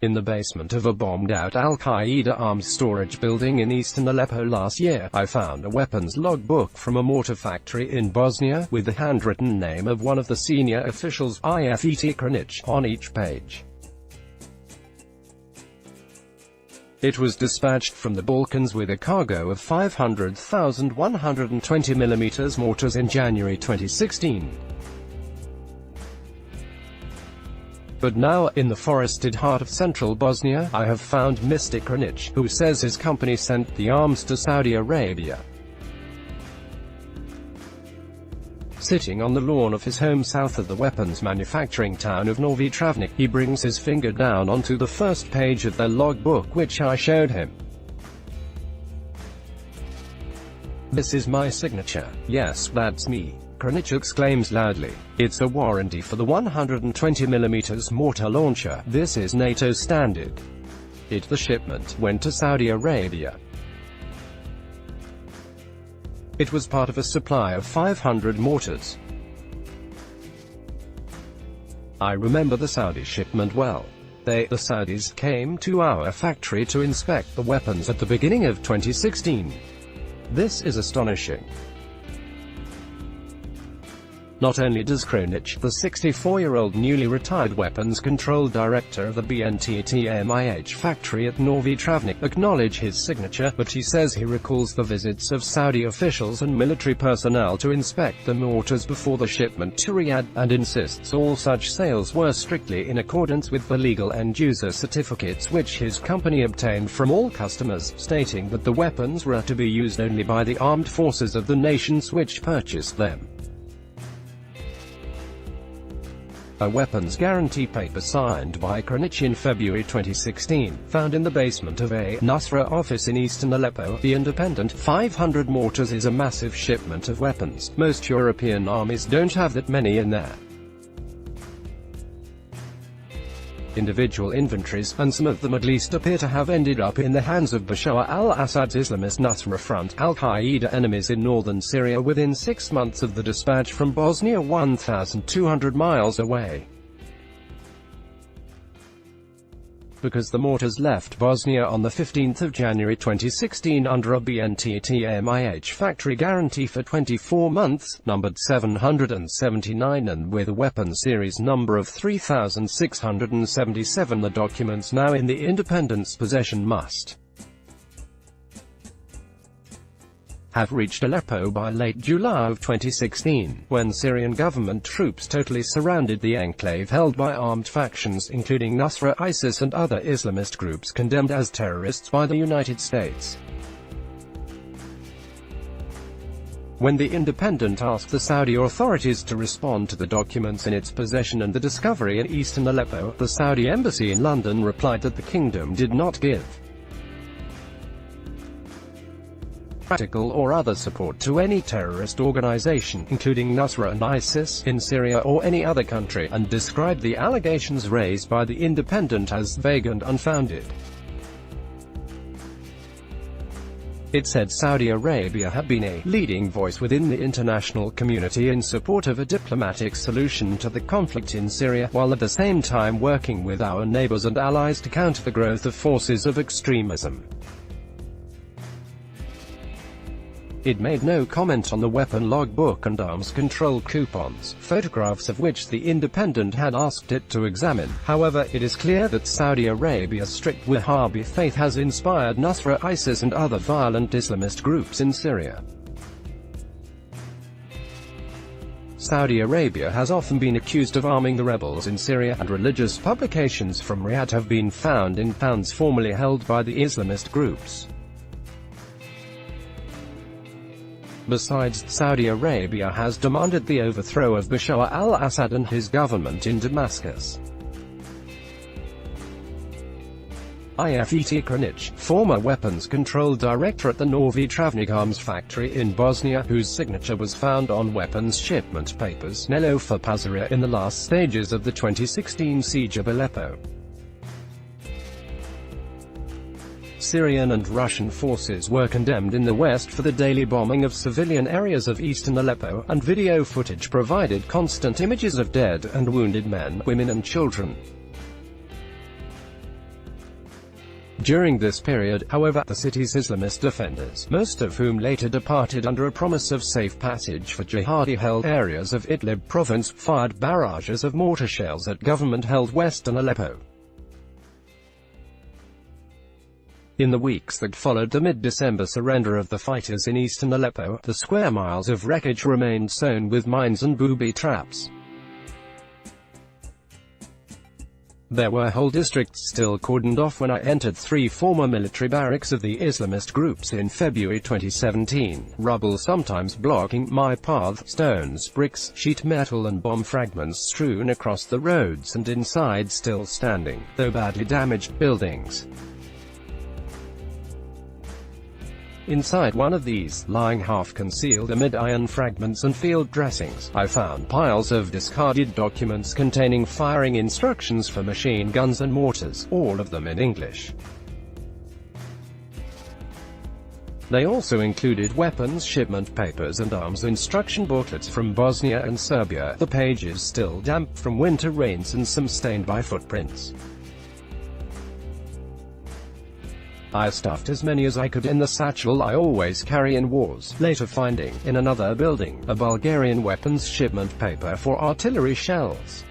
In the basement of a bombed-out al-Qaeda arms storage building in eastern Aleppo last year, I found a weapons logbook from a mortar factory in Bosnia, with the handwritten name of one of the senior officials, Ifet Kranic, on each page. It was dispatched from the Balkans with a cargo of 500,000 120mm mortars in January 2016. But now, in the forested heart of central Bosnia, I have found Mr. Kranic, who says his company sent the arms to Saudi Arabia. Sitting on the lawn of his home south of the weapons manufacturing town of Novi Travnik, he brings his finger down onto the first page of their logbook, which I showed him. "This is my signature. Yes, that's me," Kranic exclaims loudly. "It's a warranty for the 120mm mortar launcher. This is NATO standard." The shipment went to Saudi Arabia. It was part of a supply of 500 mortars. I remember the Saudi shipment well. The Saudis, came to our factory to inspect the weapons at the beginning of 2016. This is astonishing. Not only does Kranic, the 64-year-old newly retired weapons control director of the BNTTMIH factory at Novi Travnik, acknowledge his signature, but he says he recalls the visits of Saudi officials and military personnel to inspect the mortars before the shipment to Riyadh, and insists all such sales were strictly in accordance with the legal end-user certificates which his company obtained from all customers, stating that the weapons were to be used only by the armed forces of the nations which purchased them. A weapons guarantee paper signed by Kranic in February 2016, found in the basement of a Nusra office in eastern Aleppo, The Independent. 500 mortars is a massive shipment of weapons. Most European armies don't have that many in there. Individual inventories, and some of them at least, appear to have ended up in the hands of Bashar al-Assad's Islamist Nusra Front, al-Qaeda enemies in northern Syria within 6 months of the dispatch from Bosnia, 1,200 miles away. Because the mortars left Bosnia on the 15th of January 2016 under a BNTTMIH factory guarantee for 24 months, numbered 779 and with a weapon series number of 3677. The documents now in the Independent's possession must have reached Aleppo by late July of 2016, when Syrian government troops totally surrounded the enclave held by armed factions including Nusra, ISIS and other Islamist groups condemned as terrorists by the United States. When the Independent asked the Saudi authorities to respond to the documents in its possession and the discovery in eastern Aleppo, the Saudi embassy in London replied that the kingdom did not give practical or other support to any terrorist organization, including Nusra and ISIS, in Syria or any other country, and described the allegations raised by the Independent as vague and unfounded. It said Saudi Arabia had been a leading voice within the international community in support of a diplomatic solution to the conflict in Syria, while at the same time working with our neighbors and allies to counter the growth of forces of extremism. It made no comment on the weapon logbook and arms control coupons, photographs of which the Independent had asked it to examine. However, it is clear that Saudi Arabia's strict Wahhabi faith has inspired Nusra, ISIS and other violent Islamist groups in Syria. Saudi Arabia has often been accused of arming the rebels in Syria, and religious publications from Riyadh have been found in towns formerly held by the Islamist groups. Besides, Saudi Arabia has demanded the overthrow of Bashar al-Assad and his government in Damascus. Ifet Kranic, former weapons control director at the Novi Travnik arms factory in Bosnia, whose signature was found on weapons shipment papers, Nelofa Pazaria, in the last stages of the 2016 siege of Aleppo. Syrian and Russian forces were condemned in the West for the daily bombing of civilian areas of eastern Aleppo, and video footage provided constant images of dead and wounded men, women and children. During this period, however, the city's Islamist defenders, most of whom later departed under a promise of safe passage for jihadi-held areas of Idlib province, fired barrages of mortar shells at government-held western Aleppo. In the weeks that followed the mid-December surrender of the fighters in eastern Aleppo, the square miles of wreckage remained sown with mines and booby traps. There were whole districts still cordoned off when I entered 3 former military barracks of the Islamist groups in February 2017, rubble sometimes blocking my path, stones, bricks, sheet metal and bomb fragments strewn across the roads, and inside still standing, though badly damaged, buildings. Inside one of these, lying half-concealed amid iron fragments and field dressings, I found piles of discarded documents containing firing instructions for machine guns and mortars, all of them in English. They also included weapons shipment papers and arms instruction booklets from Bosnia and Serbia, the pages still damp from winter rains and some stained by footprints. I stuffed as many as I could in the satchel I always carry in wars, later finding, in another building, a Bulgarian weapons shipment paper for artillery shells.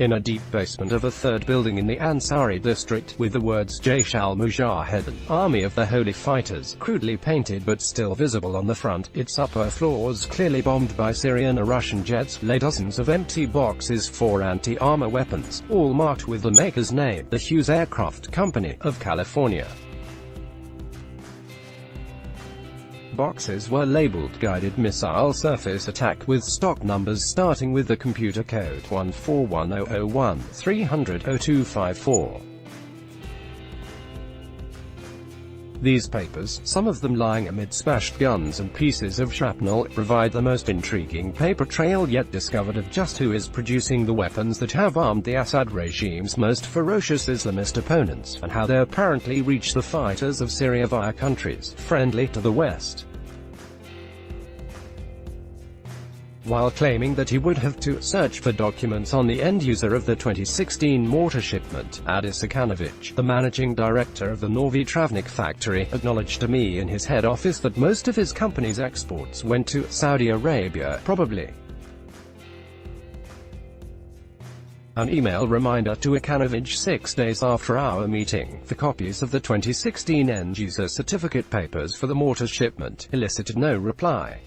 In a deep basement of a third building in the Ansari district, with the words Jaish al-Mujahedin, Army of the Holy Fighters, crudely painted but still visible on the front, its upper floors clearly bombed by Syrian or Russian jets, lay dozens of empty boxes for anti-armor weapons, all marked with the maker's name, the Hughes Aircraft Company, of California. Boxes were labeled Guided Missile Surface Attack with stock numbers starting with the computer code 1410013000254. These papers, some of them lying amid smashed guns and pieces of shrapnel, provide the most intriguing paper trail yet discovered of just who is producing the weapons that have armed the Assad regime's most ferocious Islamist opponents, and how they apparently reach the fighters of Syria via countries friendly to the West. While claiming that he would have to search for documents on the end-user of the 2016 mortar shipment, Adis Akanovich, the managing director of the Novi Travnik factory, acknowledged to me in his head office that most of his company's exports went to Saudi Arabia, probably. An email reminder to Akanovich 6 days after our meeting, for copies of the 2016 end-user certificate papers for the mortar shipment, elicited no reply.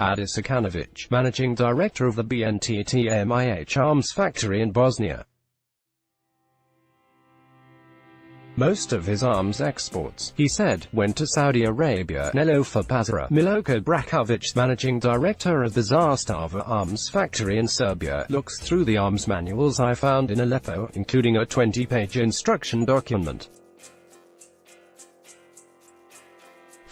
Adis Akanovich, managing director of the BNTTMIH arms factory in Bosnia. Most of his arms exports, he said, went to Saudi Arabia. Nelofa Pazara, Miloko Brakovic, managing director of the Zastava arms factory in Serbia, looks through the arms manuals I found in Aleppo, including a 20-page instruction document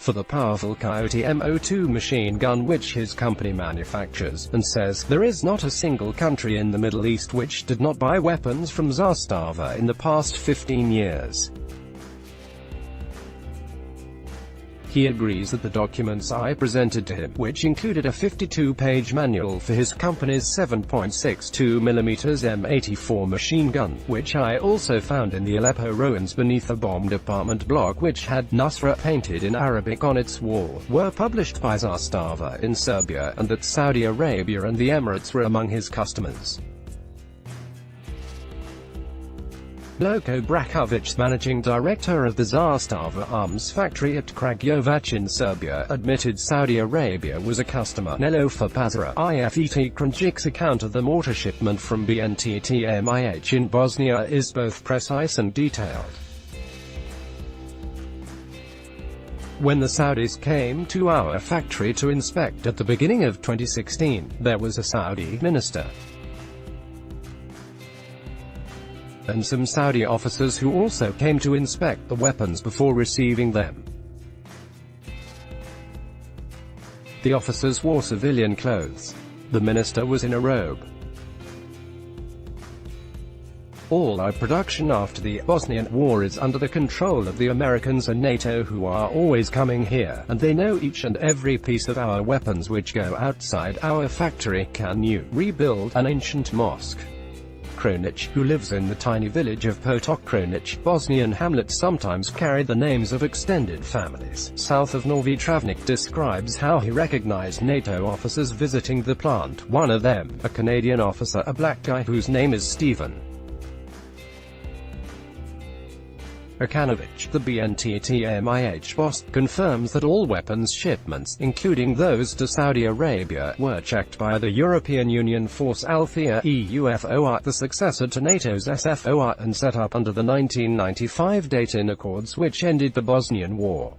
for the powerful Coyote M02 machine gun which his company manufactures, and says, there is not a single country in the Middle East which did not buy weapons from Zastava in the past 15 years. He agrees that the documents I presented to him, which included a 52-page manual for his company's 7.62mm M84 machine gun, which I also found in the Aleppo ruins beneath a bombed apartment block which had Nusra painted in Arabic on its wall, were published by Zastava in Serbia, and that Saudi Arabia and the Emirates were among his customers. Miloko Brakovic, managing director of the Zastava arms factory at Kragujevac in Serbia, admitted Saudi Arabia was a customer. Nelofa Pazara, IFET Kranjic's account of the mortar shipment from BNTTMIH in Bosnia is both precise and detailed. When the Saudis came to our factory to inspect at the beginning of 2016, there was a Saudi minister and some Saudi officers who also came to inspect the weapons before receiving them. The officers wore civilian clothes. The minister was in a robe. All our production after the Bosnian War is under the control of the Americans and NATO, who are always coming here, and they know each and every piece of our weapons which go outside our factory. Can you rebuild an ancient mosque? Kronic, who lives in the tiny village of Potok Kronic, Bosnian hamlets sometimes carry the names of extended families, south of Novi Travnik, describes how he recognized NATO officers visiting the plant, one of them, a Canadian officer, a black guy whose name is Stephen Okanovich. The BNTTMIH boss confirms that all weapons shipments, including those to Saudi Arabia, were checked by the European Union Force Althea EUFOR, the successor to NATO's SFOR, and set up under the 1995 Dayton Accords, which ended the Bosnian War.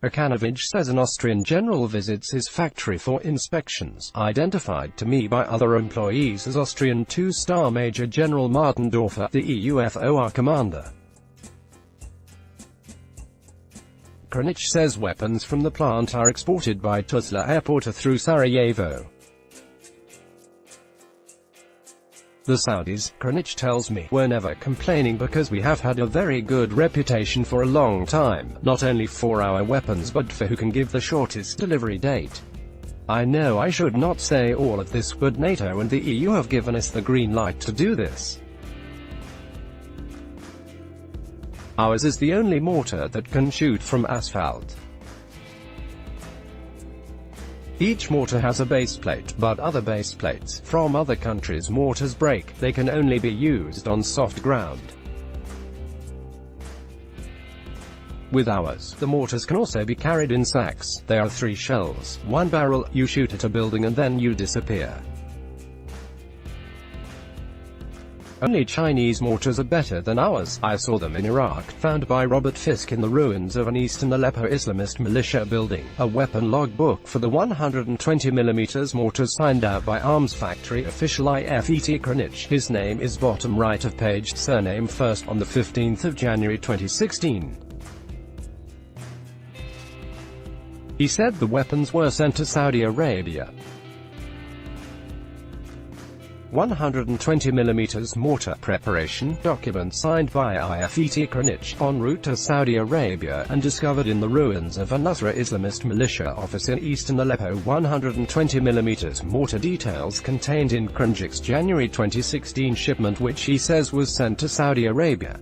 Okanovich says an Austrian general visits his factory for inspections, identified to me by other employees as Austrian two-star Major General Martendorfer, the EUFOR commander. Kronic says weapons from the plant are exported by Tuzla Airport through Sarajevo. The Saudis, Kronic tells me, were never complaining because we have had a very good reputation for a long time, not only for our weapons but for who can give the shortest delivery date. I know I should not say all of this, but NATO and the EU have given us the green light to do this. Ours is the only mortar that can shoot from asphalt. Each mortar has a base plate, but other base plates from other countries' mortars break. They can only be used on soft ground. With ours, the mortars can also be carried in sacks. They are 3 shells, 1 barrel. You shoot at a building and then you disappear. Only Chinese mortars are better than ours. I saw them in Iraq, found by Robert Fisk in the ruins of an eastern Aleppo Islamist militia building. A weapon logbook for the 120mm mortars signed out by arms factory official IFET Kronic. His name is bottom right of page, surname first, on the 15th of January 2016. He said the weapons were sent to Saudi Arabia. 120mm mortar preparation document signed by IFET Kronic, en route to Saudi Arabia, and discovered in the ruins of a Nusra Islamist militia office in eastern Aleppo. 120mm mortar details contained in Kronic's January 2016 shipment, which he says was sent to Saudi Arabia.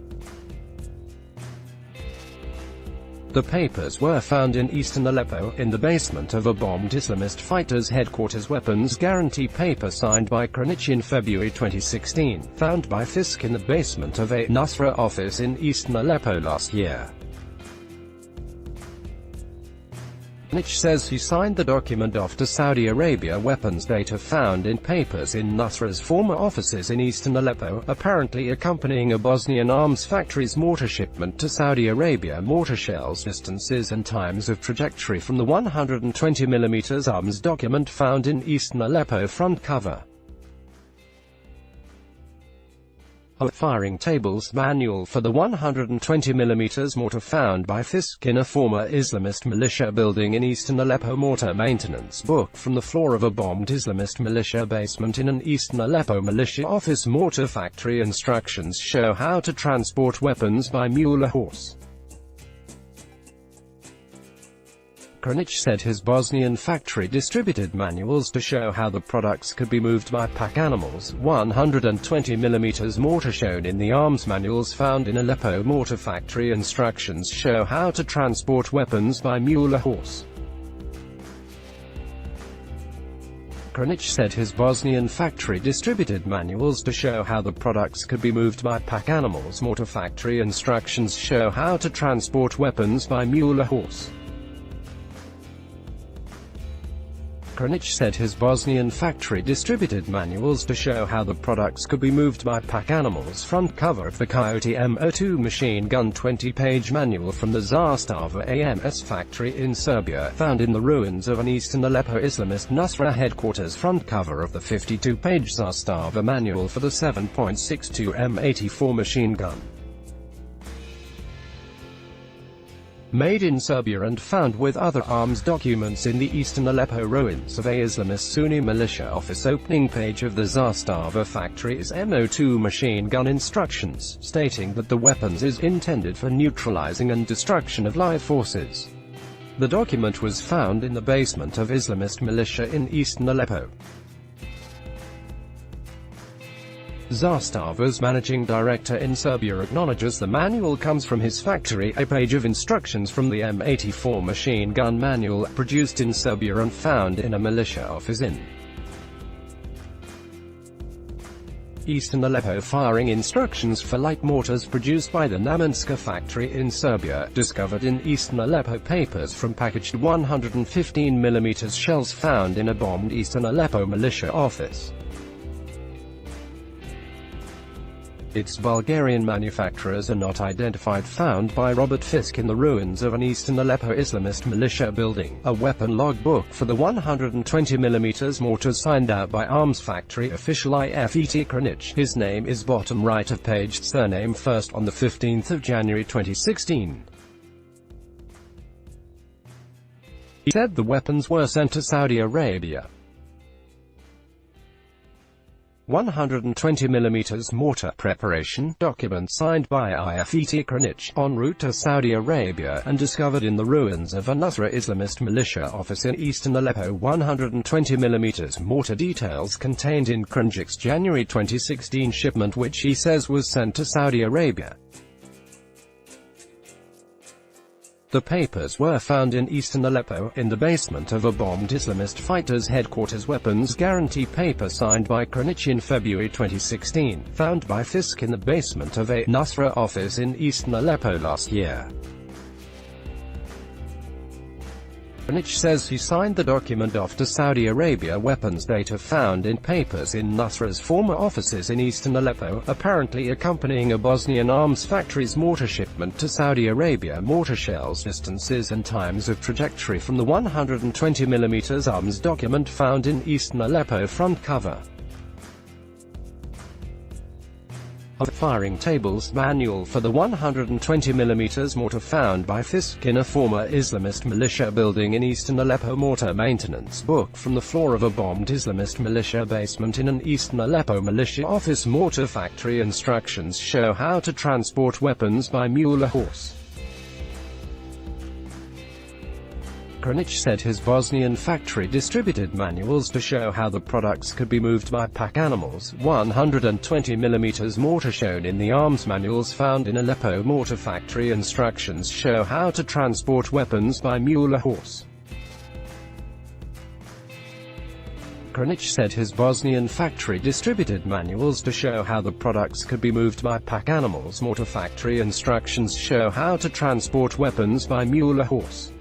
The papers were found in eastern Aleppo, in the basement of a bombed Islamist fighter's headquarters. Weapons guarantee paper signed by Kronic in February 2016, found by Fisk in the basement of a Nusra office in eastern Aleppo last year. Kronic says he signed the document off to Saudi Arabia. Weapons data found in papers in Nusra's former offices in eastern Aleppo, apparently accompanying a Bosnian arms factory's mortar shipment to Saudi Arabia. Mortar shells, distances and times of trajectory from the 120mm arms document found in eastern Aleppo front cover. A firing tables manual for the 120mm mortar found by Fisk in a former Islamist militia building in eastern Aleppo. Mortar maintenance book from the floor of a bombed Islamist militia basement in an eastern Aleppo militia office. Mortar factory instructions show how to transport weapons by mule or horse. Kronic said his Bosnian factory distributed manuals to show how the products could be moved by pack animals. 120mm mortar shown in the arms manuals found in Aleppo. Mortar factory instructions show how to transport weapons by mule or horse. Kronic said his Bosnian factory distributed manuals to show how the products could be moved by pack animals. Mortar factory instructions show how to transport weapons by mule or horse. Kronic said his Bosnian factory distributed manuals to show how the products could be moved by pack animals. Front cover of the Coyote M02 machine gun. 20-page manual from the Zastava AMS factory in Serbia, found in the ruins of an eastern Aleppo Islamist Nusra headquarters. Front cover of the 52-page Zastava manual for the 7.62 M84 machine gun. Made in Serbia and found with other arms documents in the eastern Aleppo ruins of a Islamist Sunni militia office. Opening page of the Zastava factory is MO2 machine gun instructions, stating that the weapons is intended for neutralizing and destruction of live forces. The document was found in the basement of Islamist militia in eastern Aleppo. Zastava's managing director in Serbia acknowledges the manual comes from his factory, a page of instructions from the M84 machine gun manual, produced in Serbia and found in a militia office in eastern Aleppo. Firing instructions for light mortars produced by the Namenska factory in Serbia, discovered in eastern Aleppo. Papers from packaged 115mm shells found in a bombed eastern Aleppo militia office. Its Bulgarian manufacturers are not identified. Found by Robert Fisk in the ruins of an eastern Aleppo Islamist militia building. A weapon logbook for the 120mm mortar signed out by arms factory official Ifet Kranic. His name is bottom right of page, surname first, on the 15th of January 2016. He said the weapons were sent to Saudi Arabia. 120mm mortar preparation document signed by Ifet Kranic, en route to Saudi Arabia, and discovered in the ruins of a Nusra Islamist militia office in eastern Aleppo. 120mm mortar details contained in Kranic's January 2016 shipment, which he says was sent to Saudi Arabia. The papers were found in eastern Aleppo, in the basement of a bombed Islamist fighter's headquarters. Weapons guarantee paper signed by Kranic in February 2016, found by Fisk in the basement of a Nusra office in eastern Aleppo last year. Kranic says he signed the document off to Saudi Arabia. Weapons data found in papers in Nusra's former offices in eastern Aleppo, apparently accompanying a Bosnian arms factory's mortar shipment to Saudi Arabia. Mortar shells, distances and times of trajectory from the 120mm arms document found in eastern Aleppo. Front cover of firing tables manual for the 120mm mortar found by Fisk in a former Islamist militia building in eastern Aleppo. Mortar maintenance book from the floor of a bombed Islamist militia basement in an eastern Aleppo militia office. Mortar factory instructions show how to transport weapons by mule or horse. Kranic said his Bosnian factory distributed manuals to show how the products could be moved by pack animals. 120mm mortar shown in the arms manuals found in Aleppo. Mortar factory instructions show how to transport weapons by mule or horse. Kranic said his Bosnian factory distributed manuals to show how the products could be moved by pack animals. Mortar factory instructions show how to transport weapons by mule or horse.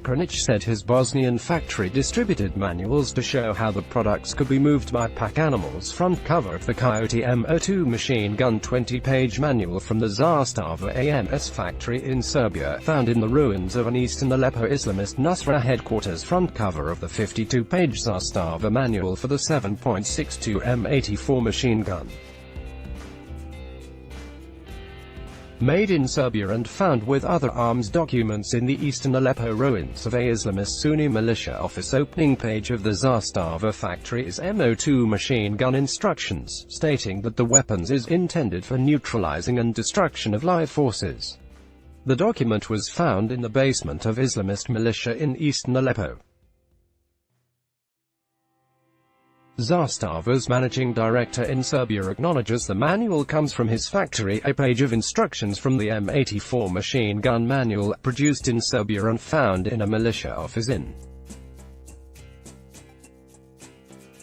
Kranic said his Bosnian factory distributed manuals to show how the products could be moved by pack animals. Front cover of the Coyote MO2 machine gun 20-page manual from the Zastava AMS factory in Serbia, found in the ruins of an eastern Aleppo Islamist Nusra headquarters. Front cover of the 52-page Zastava manual for the 7.62 M84 machine gun. Made in Serbia and found with other arms documents in the eastern Aleppo ruins of a Islamist Sunni militia office. Opening page of the Zastava factory is MO2 machine gun instructions, stating that the weapons is intended for neutralizing and destruction of live forces. The document was found in the basement of Islamist militia in eastern Aleppo. Zastava's managing director in Serbia acknowledges the manual comes from his factory, a page of instructions from the M84 machine gun manual, produced in Serbia and found in a militia office in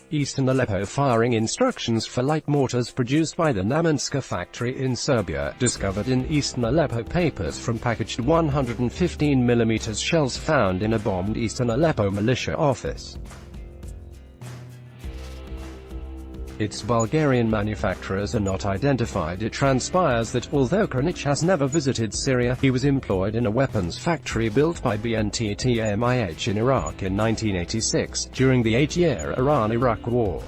eastern Aleppo. Firing instructions for light mortars produced by the Namenska factory in Serbia, discovered in eastern Aleppo. Papers from packaged 115mm shells found in a bombed eastern Aleppo militia office. Its Bulgarian manufacturers are not identified. It transpires that, although Kranic has never visited Syria, he was employed in a weapons factory built by BNTTMIH in Iraq in 1986, during the 8-year Iran-Iraq War.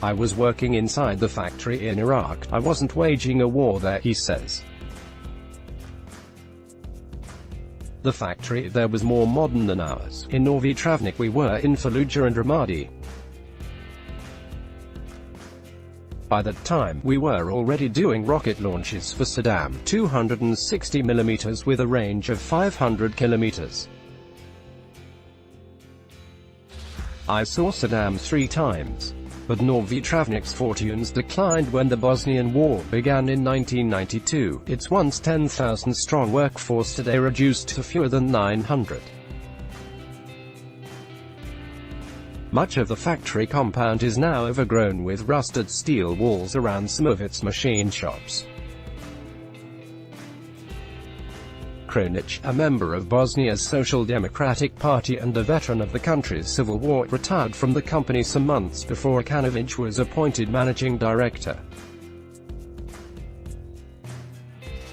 I was working inside the factory in Iraq. I wasn't waging a war there, he says. The factory there was more modern than ours. In Novi Travnik we were in Fallujah and Ramadi. By that time, we were already doing rocket launches for Saddam, 260mm with a range of 500 kilometers. I saw Saddam 3 times. But Novi Travnik's fortunes declined when the Bosnian War began in 1992, its once 10,000-strong workforce today reduced to fewer than 900. Much of the factory compound is now overgrown with rusted steel walls around some of its machine shops. Kronic, a member of Bosnia's Social Democratic Party and a veteran of the country's civil war, retired from the company some months before Akanovic was appointed managing director.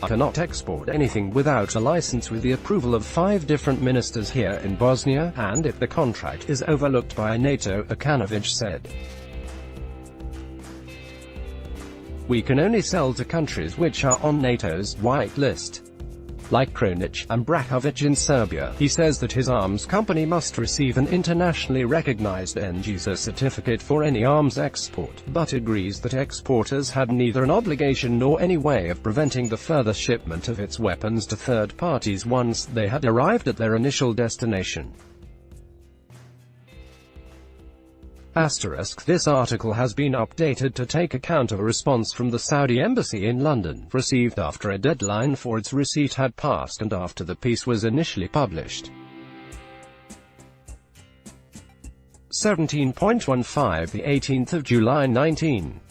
I cannot export anything without a license with the approval of 5 different ministers here in Bosnia, and if the contract is overlooked by NATO, Akanovic said. We can only sell to countries which are on NATO's white list. Like Kronic and Brakovic in Serbia, he says that his arms company must receive an internationally recognized end-user certificate for any arms export, but agrees that exporters had neither an obligation nor any way of preventing the further shipment of its weapons to third parties once they had arrived at their initial destination. This article has been updated to take account of a response from the Saudi embassy in London, received after a deadline for its receipt had passed and after the piece was initially published. 17.15, the 18th of July 19.